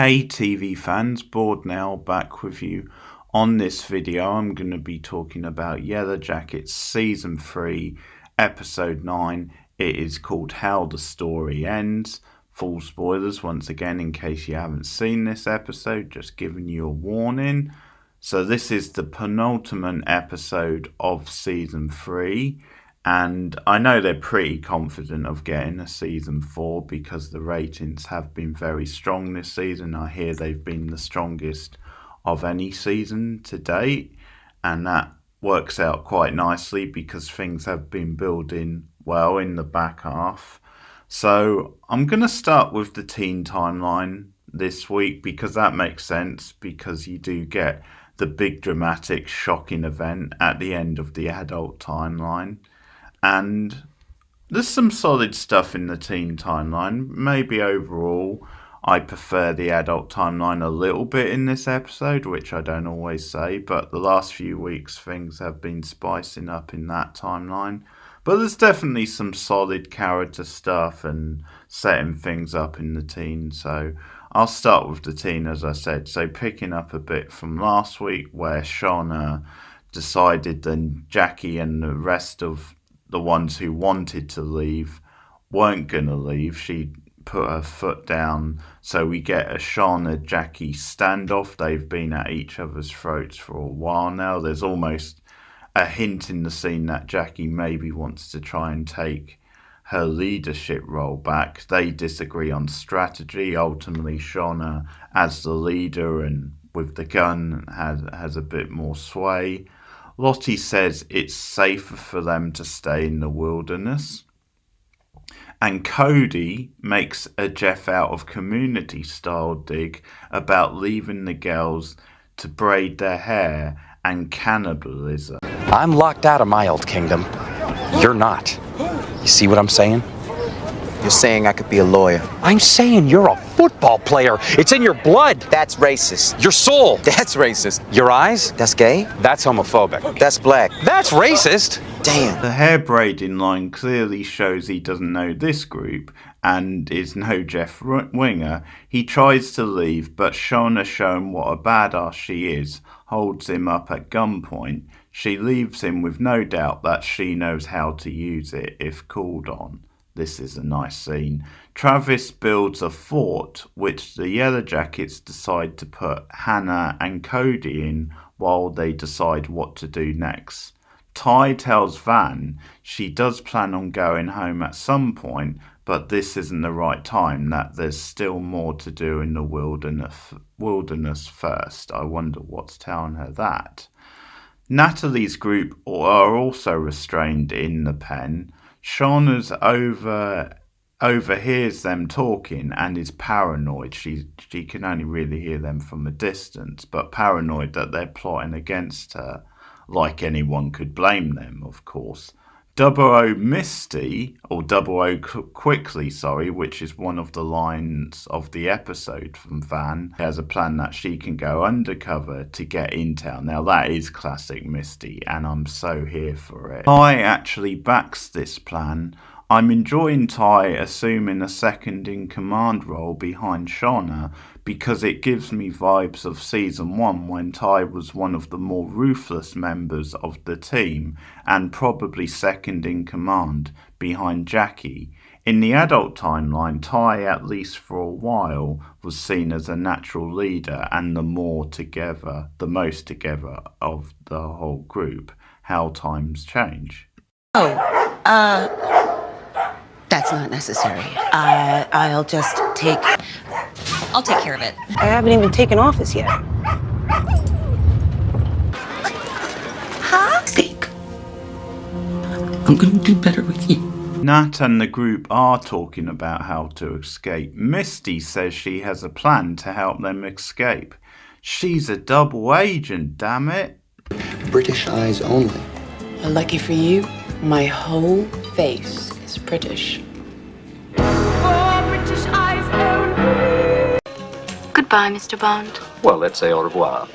Hey TV fans, Bored now, back with you. On this video I'm going to be talking about Yellowjackets Season 3, Episode 9. It is called How the Story Ends. Full spoilers once again in case you haven't seen this episode, just giving you a warning. So this is the penultimate episode of Season 3. And I know they're pretty confident of getting a season 4 because the ratings have been very strong this season. I hear they've been the strongest of any season to date, and that works out quite nicely because things have been building well in the back half. So I'm going to start with the teen timeline this week because that makes sense, because you do get the big dramatic shocking event at the end of the adult timeline. And there's some solid stuff in the teen timeline. Maybe overall I prefer the adult timeline a little bit in this episode, which I don't always say, but the last few weeks things have been spicing up in that timeline. But there's definitely some solid character stuff and setting things up in the teen, so I'll start with the teen, as I said. So picking up a bit from last week where Shauna decided that Jackie and the rest of the ones who wanted to leave weren't going to leave. She put her foot down, so we get a Shauna-Jackie standoff. They've been at each other's throats for a while now. There's almost a hint in the scene that Jackie maybe wants to try and take her leadership role back. They disagree on strategy. Ultimately, Shauna, as the leader and with the gun, has a bit more sway. Lottie says it's safer for them to stay in the wilderness. And Cody makes a Jeff out of Community style dig about leaving the girls to braid their hair and cannibalism. I'm locked out of my old kingdom. You're not. You see what I'm saying? You're saying I could be a lawyer. I'm saying you're a football player. It's in your blood. That's racist. Your soul. That's racist. Your eyes. That's gay. That's homophobic. That's black. That's racist. Damn. The hair braiding line clearly shows he doesn't know this group and is no Jeff Winger. He tries to leave, but Shauna, showing what a badass she is, holds him up at gunpoint. She leaves him with no doubt that she knows how to use it if called on. This is a nice scene. Travis builds a fort, which the Yellowjackets decide to put Hannah and Cody in while they decide what to do next. Ty tells Van she does plan on going home at some point, but this isn't the right time, that there's still more to do in the wilderness first. I wonder what's telling her that. Natalie's group are also restrained in the pen. Shauna's overhears them talking and is paranoid. She can only really hear them from a distance, but paranoid that they're plotting against her, like anyone could blame them, of course. Double O Misty, or Double O Quickly, which is one of the lines of the episode from Van, has a plan that she can go undercover to get intel. Now that is classic Misty, and I'm so here for it. Ty actually backs this plan. I'm enjoying Ty assuming a second-in-command role behind Shauna because it gives me vibes of Season 1 when Ty was one of the more ruthless members of the team and probably second-in-command behind Jackie. In the adult timeline, Ty, at least for a while, was seen as a natural leader and the most together of the whole group. How times change. That's not necessary. I'll take care of it. I haven't even taken office yet. Huh? Steak. I'm gonna do better with you. Nat and the group are talking about how to escape. Misty says she has a plan to help them escape. She's a double agent, damn it. British eyes only. Well, lucky for you, my whole face is British. Goodbye, Mr. Bond. Well, let's say au revoir.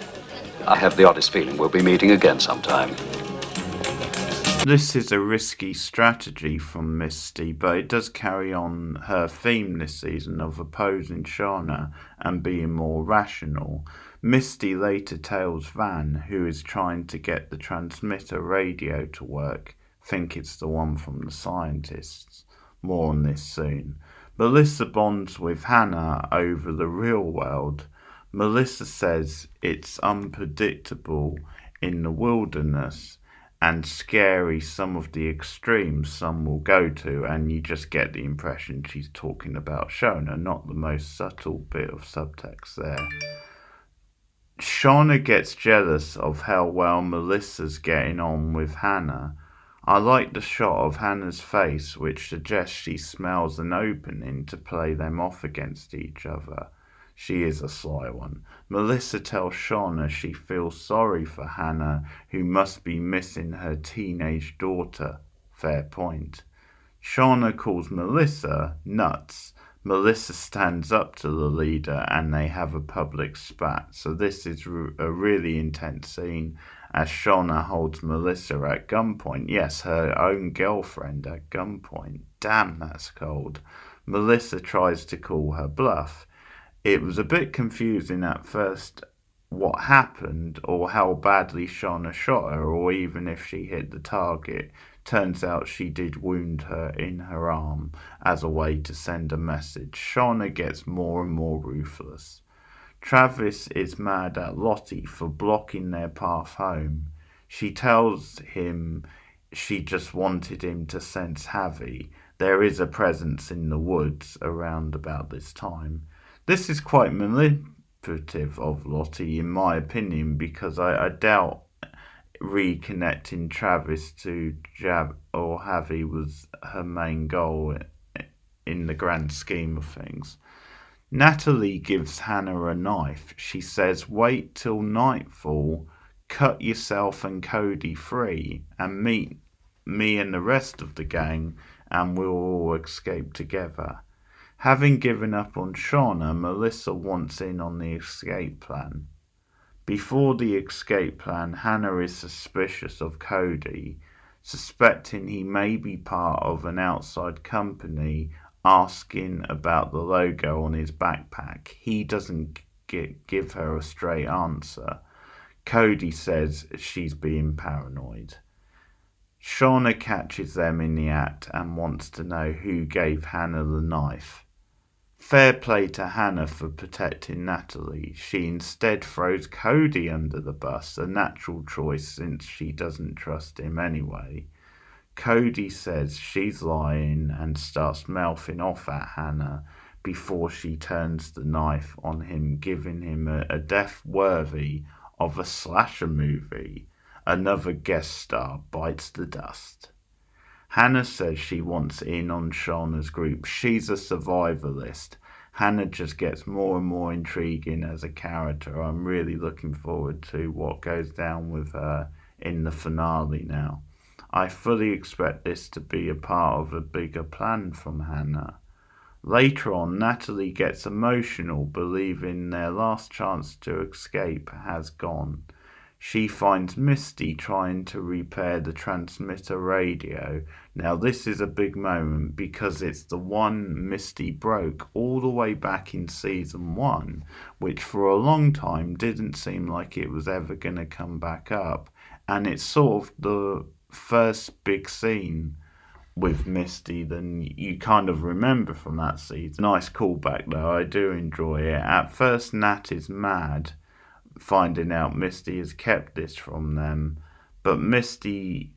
I have the oddest feeling we'll be meeting again sometime. This is a risky strategy from Misty, but it does carry on her theme this season of opposing Shauna and being more rational. Misty later tells Van, who is trying to get the transmitter radio to work, think it's the one from the scientists. More on this soon. Melissa bonds with Hannah over the real world. Melissa says it's unpredictable in the wilderness and scary, some of the extremes some will go to, and you just get the impression she's talking about Shona, not the most subtle bit of subtext there. Shauna gets jealous of how well Melissa's getting on with Hannah. I like the shot of Hannah's face, which suggests she smells an opening to play them off against each other. She is a sly one. Melissa tells Shauna she feels sorry for Hannah, who must be missing her teenage daughter. Fair point. Shauna calls Melissa nuts. Melissa stands up to the leader and they have a public spat. So this is a really intense scene as Shauna holds Melissa at gunpoint. Yes, her own girlfriend at gunpoint. Damn, that's cold. Melissa tries to call her bluff. It was a bit confusing at first what happened or how badly Shauna shot her or even if she hit the target. Turns out she did wound her in her arm as a way to send a message. Shauna gets more and more ruthless. Travis is mad at Lottie for blocking their path home. She tells him she just wanted him to sense Javi. There is a presence in the woods around about this time. This is quite manipulative of Lottie, in my opinion, because I doubt reconnecting Travis to Jab or Javi was her main goal in the grand scheme of things. Natalie gives Hannah a knife. She says, wait till nightfall, cut yourself and Cody free, and meet me and the rest of the gang, and we'll all escape together. Having given up on Shauna, Melissa wants in on the escape plan. Before the escape plan, Hannah is suspicious of Cody, suspecting he may be part of an outside company, asking about the logo on his backpack. He doesn't give her a straight answer. Cody says she's being paranoid. Shauna catches them in the act and wants to know who gave Hannah the knife. Fair play to Hannah for protecting Natalie. She instead throws Cody under the bus, a natural choice since she doesn't trust him anyway. Cody says she's lying and starts mouthing off at Hannah before she turns the knife on him, giving him a death worthy of a slasher movie. Another guest star bites the dust. Hannah says she wants in on Shauna's group. She's a survivalist. Hannah just gets more and more intriguing as a character. I'm really looking forward to what goes down with her in the finale now. I fully expect this to be a part of a bigger plan from Hannah. Later on, Natalie gets emotional, believing their last chance to escape has gone. She finds Misty trying to repair the transmitter radio. Now this is a big moment because it's the one Misty broke all the way back in season 1, which for a long time didn't seem like it was ever going to come back up. And it's sort of the first big scene with Misty than you kind of remember from that season. Nice callback though, I do enjoy it. At first Nat is mad finding out Misty has kept this from them, but Misty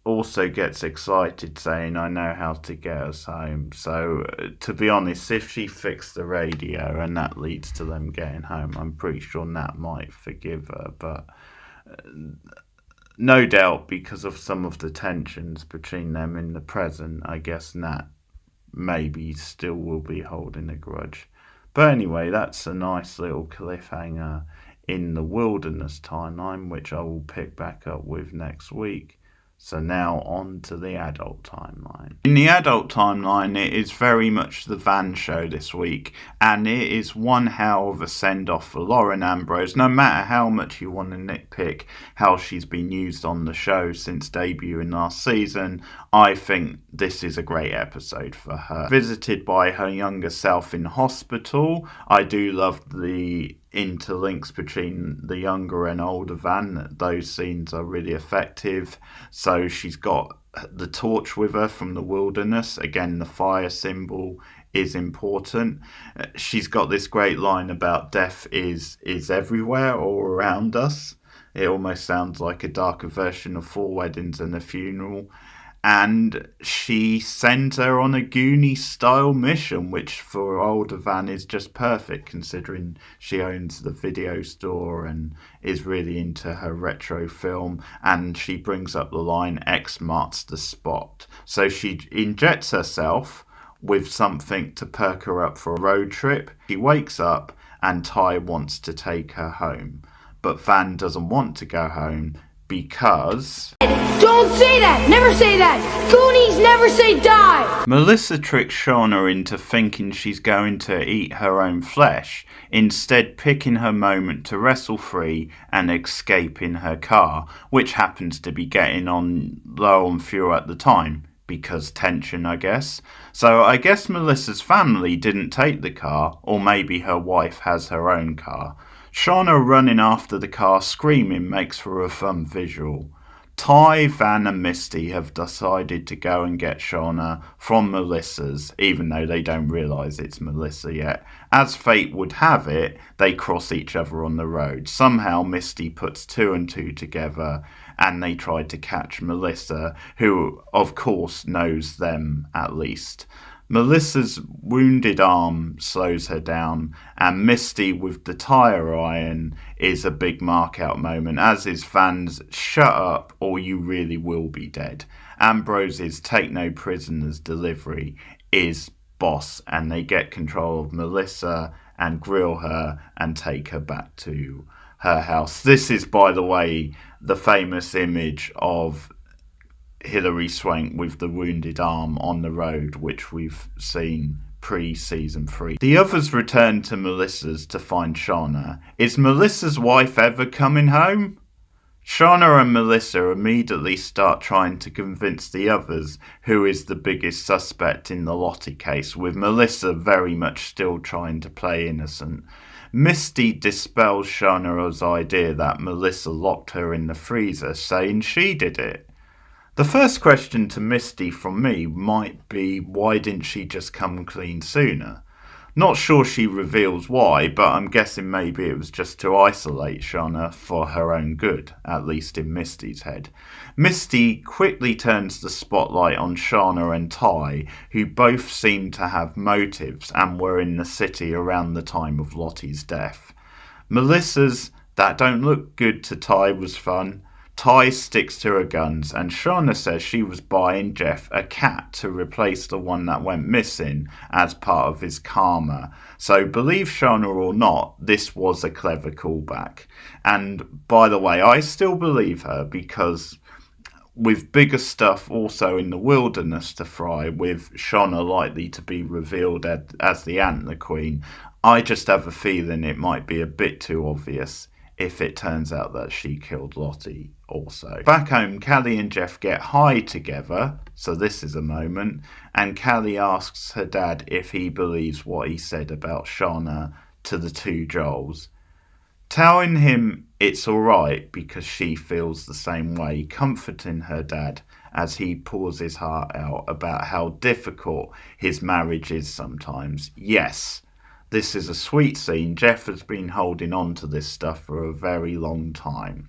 also gets excited saying, I know how to get us home. So to be honest, if she fixed the radio and that leads to them getting home, I'm pretty sure Nat might forgive her, but no doubt because of some of the tensions between them in the present, I guess Nat maybe still will be holding a grudge. But anyway, that's a nice little cliffhanger in the wilderness timeline, which I will pick back up with next week. So now on to the adult timeline. In the adult timeline, it is very much the Van show this week, and it is one hell of a send-off for Lauren Ambrose. No matter how much you want to nitpick how she's been used on the show since debuting last season, I think this is a great episode for her. Visited by her younger self in hospital, I do love the interlinks between the younger and older Van. Those scenes are really effective. So she's got the torch with her from the wilderness. Again, the fire symbol is important. She's got this great line about death is everywhere, all around us. It almost sounds like a darker version of Four Weddings and a Funeral. And she sends her on a Goonies style mission, which for older Van is just perfect, considering she owns the video store and is really into her retro film. And she brings up the line, X marks the spot. So she injects herself with something to perk her up for a road trip. She wakes up and Ty wants to take her home, but Van doesn't want to go home because... Don't say that! Never say that! Goonies never say die! Melissa tricks Shauna into thinking she's going to eat her own flesh, instead picking her moment to wrestle free and escape in her car, which happens to be getting on low on fuel at the time, because tension, I guess. So I guess Melissa's family didn't take the car, or maybe her wife has her own car. Shauna running after the car screaming makes for a fun visual. Ty, Van and Misty have decided to go and get Shauna from Melissa's, even though they don't realise it's Melissa yet. As fate would have it, they cross each other on the road. Somehow Misty puts two and two together and they try to catch Melissa, who of course knows them at least. Melissa's wounded arm slows her down, and Misty with the tire iron is a big mark-out moment, as is Van's "shut up or you really will be dead." Ambrose's "take no prisoners" delivery is boss, and they get control of Melissa and grill her and take her back to her house. This is, by the way, the famous image of Hilary Swank with the wounded arm on the road, which we've seen pre-season 3. The others return to Melissa's to find Shauna. Is Melissa's wife ever coming home? Shauna and Melissa immediately start trying to convince the others who is the biggest suspect in the Lottie case, with Melissa very much still trying to play innocent. Misty dispels Shauna's idea that Melissa locked her in the freezer, saying she did it. The first question to Misty from me might be, why didn't she just come clean sooner? Not sure she reveals why, but I'm guessing maybe it was just to isolate Shauna for her own good, at least in Misty's head. Misty quickly turns the spotlight on Shauna and Ty, who both seem to have motives and were in the city around the time of Lottie's death. Melissa's "that don't look good to Ty" was fun. Ty sticks to her guns, and Shauna says she was buying Jeff a cat to replace the one that went missing as part of his karma. So believe Shauna or not, this was a clever callback. And by the way, I still believe her, because with bigger stuff also in the wilderness to fry, with Shauna likely to be revealed as the Antler Queen, I just have a feeling it might be a bit too obvious if it turns out that she killed Lottie also. Back home, Callie and Jeff get high together, so this is a moment, and Callie asks her dad if he believes what he said about Shauna to the two Joels, telling him it's alright because she feels the same way, comforting her dad as he pours his heart out about how difficult his marriage is sometimes. Yes, this is a sweet scene. Jeff has been holding on to this stuff for a very long time.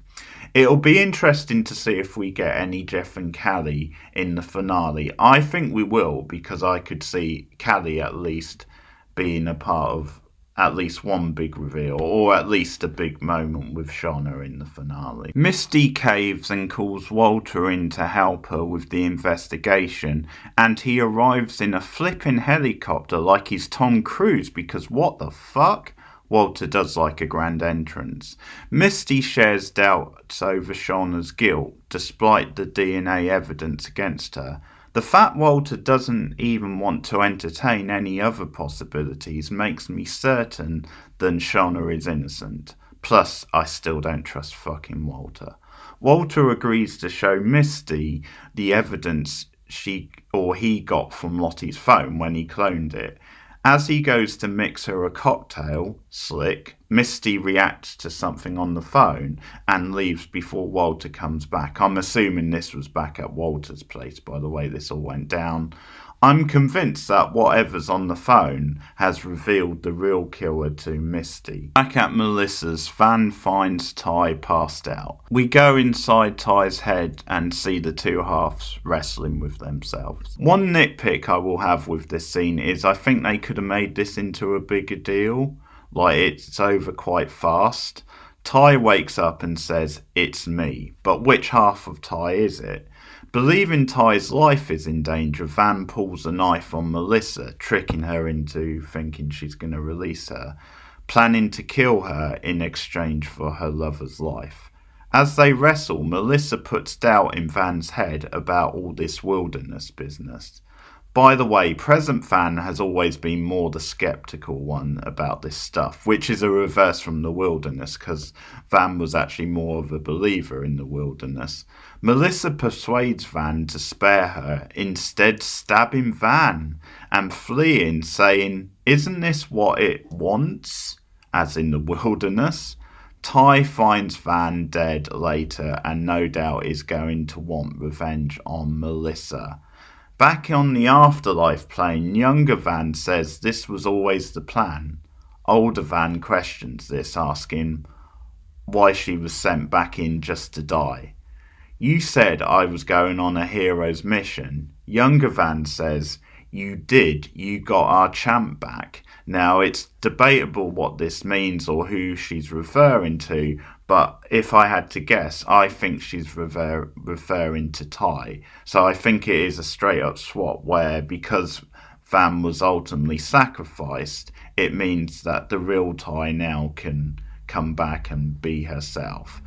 It'll be interesting to see if we get any Jeff and Callie in the finale. I think we will, because I could see Callie at least being a part of at least one big reveal, or at least a big moment with Shauna in the finale. Misty caves and calls Walter in to help her with the investigation, and he arrives in a flipping helicopter like he's Tom Cruise, because what the fuck? Walter does like a grand entrance. Misty shares doubts over Shauna's guilt, despite the DNA evidence against her. The fact Walter doesn't even want to entertain any other possibilities makes me certain that Shauna is innocent. Plus, I still don't trust fucking Walter. Walter agrees to show Misty the evidence he got from Lottie's phone when he cloned it. As he goes to mix her a cocktail, Slick, Misty reacts to something on the phone and leaves before Walter comes back. I'm assuming this was back at Walter's place by the way this all went down. I'm convinced that whatever's on the phone has revealed the real killer to Misty. Back at Melissa's, Van finds Ty passed out. We go inside Ty's head and see the two halves wrestling with themselves. One nitpick I will have with this scene is I think they could have made this into a bigger deal. Like, it's over quite fast. Ty wakes up and says, "It's me." But which half of Ty is it? Believing Ty's life is in danger, Van pulls a knife on Melissa, tricking her into thinking she's going to release her, planning to kill her in exchange for her lover's life. As they wrestle, Melissa puts doubt in Van's head about all this wilderness business. By the way, present Van has always been more the sceptical one about this stuff, which is a reverse from the wilderness, because Van was actually more of a believer in the wilderness. Melissa persuades Van to spare her, instead stabbing Van and fleeing, saying, "Isn't this what it wants?" as in the wilderness. Ty finds Van dead later and no doubt is going to want revenge on Melissa. Back on the afterlife plane, younger Van says this was always the plan. Older Van questions this, asking why she was sent back in just to die. "You said I was going on a hero's mission." Younger Van says, "You did, you got our champ back." Now, it's debatable what this means or who she's referring to, but if I had to guess, I think she's referring to Ty. So I think it is a straight up swap where, because Van was ultimately sacrificed, it means that the real Ty now can come back and be herself.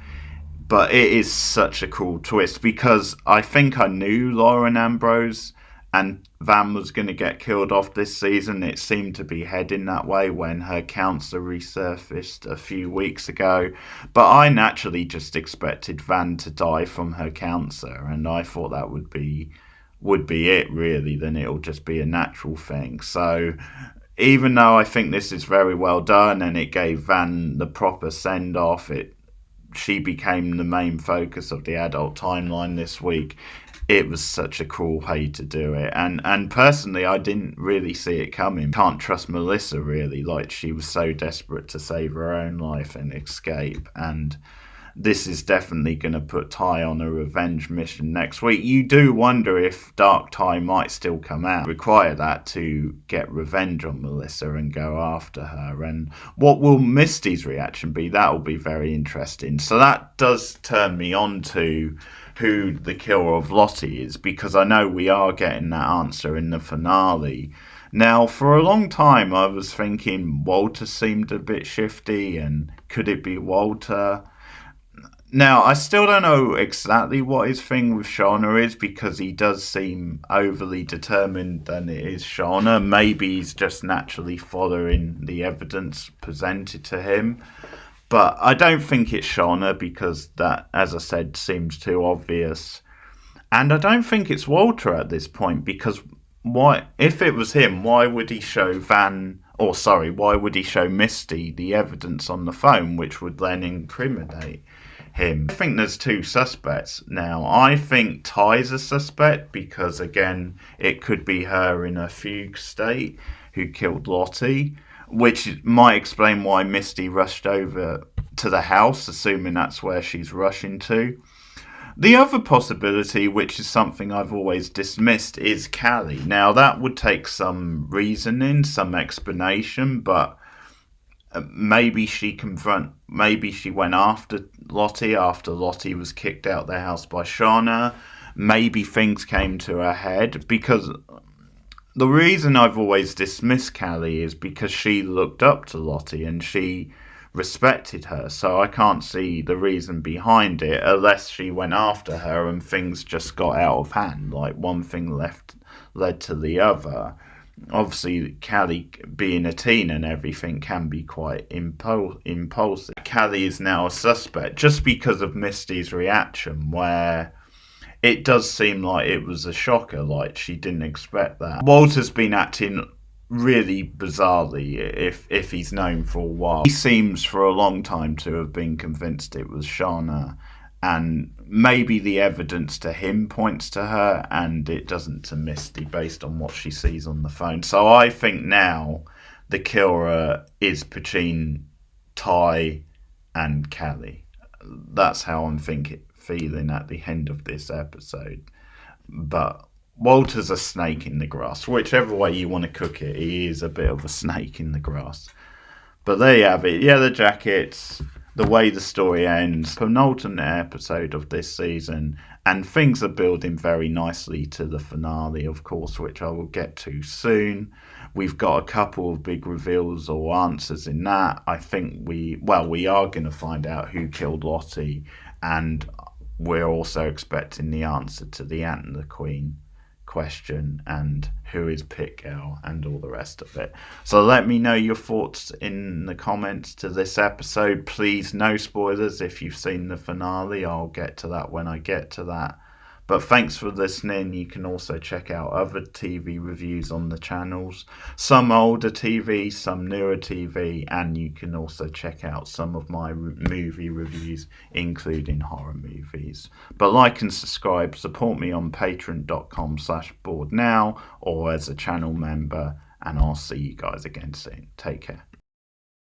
But it is such a cool twist, because I think I knew Lauren Ambrose and Van was going to get killed off this season. It seemed to be heading that way when her cancer resurfaced a few weeks ago. But I naturally just expected Van to die from her cancer, and I thought that would be it, really. Then it'll just be a natural thing. So even though I think this is very well done and it gave Van the proper send-off, she became the main focus of the adult timeline this week. It was such a cool way to do it, and personally I didn't really see it coming. Can't trust Melissa really, like she was so desperate to save her own life and escape, and this is definitely going to put Ty on a revenge mission next week. You do wonder if Dark Ty might still come out, require that to get revenge on Melissa and go after her. And what will Misty's reaction be? That will be very interesting. So that does turn me on to who the killer of Lottie is, because I know we are getting that answer in the finale. Now, for a long time I was thinking Walter seemed a bit shifty, and could it be Walter? Now, I still don't know exactly what his thing with Shauna is, because he does seem overly determined that it is Shauna. Maybe he's just naturally following the evidence presented to him. But I don't think it's Shauna, because that, as I said, seems too obvious. And I don't think it's Walter at this point, because why? If it was him, why would he show why would he show Misty the evidence on the phone, which would then incriminate him? I think there's two suspects now. I think Ty's a suspect, because again, it could be her in a fugue state who killed Lottie, which might explain why Misty rushed over to the house, assuming that's where she's rushing to. The other possibility, which is something I've always dismissed, is Callie. Now, that would take some reasoning, some explanation, but maybe she went after Lottie was kicked out of the house by Shauna. Maybe things came to her head, because the reason I've always dismissed Callie is because she looked up to Lottie and she respected her, so I can't see the reason behind it unless she went after her and things just got out of hand, like one thing led to the other. Obviously, Callie being a teen and everything can be quite impulsive. Callie is now a suspect just because of Misty's reaction, where it does seem like it was a shocker, like she didn't expect that. Walter's been acting really bizarrely, if he's known for a while. He seems for a long time to have been convinced it was Shauna, and maybe the evidence to him points to her and it doesn't to Misty based on what she sees on the phone. So I think now the killer is between Ty and Callie. That's how I'm feeling at the end of this episode. But Walter's a snake in the grass. Whichever way you want to cook it, he is a bit of a snake in the grass. But there you have it. Yellowjackets, the way the story ends. Penultimate episode of this season. And things are building very nicely to the finale, of course, which I will get to soon. We've got a couple of big reveals or answers in that. I think we are going to find out who killed Lottie. And we're also expecting the answer to the Ant and the Queen question and who is Pit Girl and all the rest of it. So let me know your thoughts in the comments to this episode. Please, no spoilers if you've seen the finale. I'll get to that when I get to that. But thanks for listening. You can also check out other TV reviews on the channels. Some older TV, some newer TV, and you can also check out some of my movie reviews, including horror movies. But like and subscribe, support me on patreon.com/borednow or as a channel member, and I'll see you guys again soon. Take care.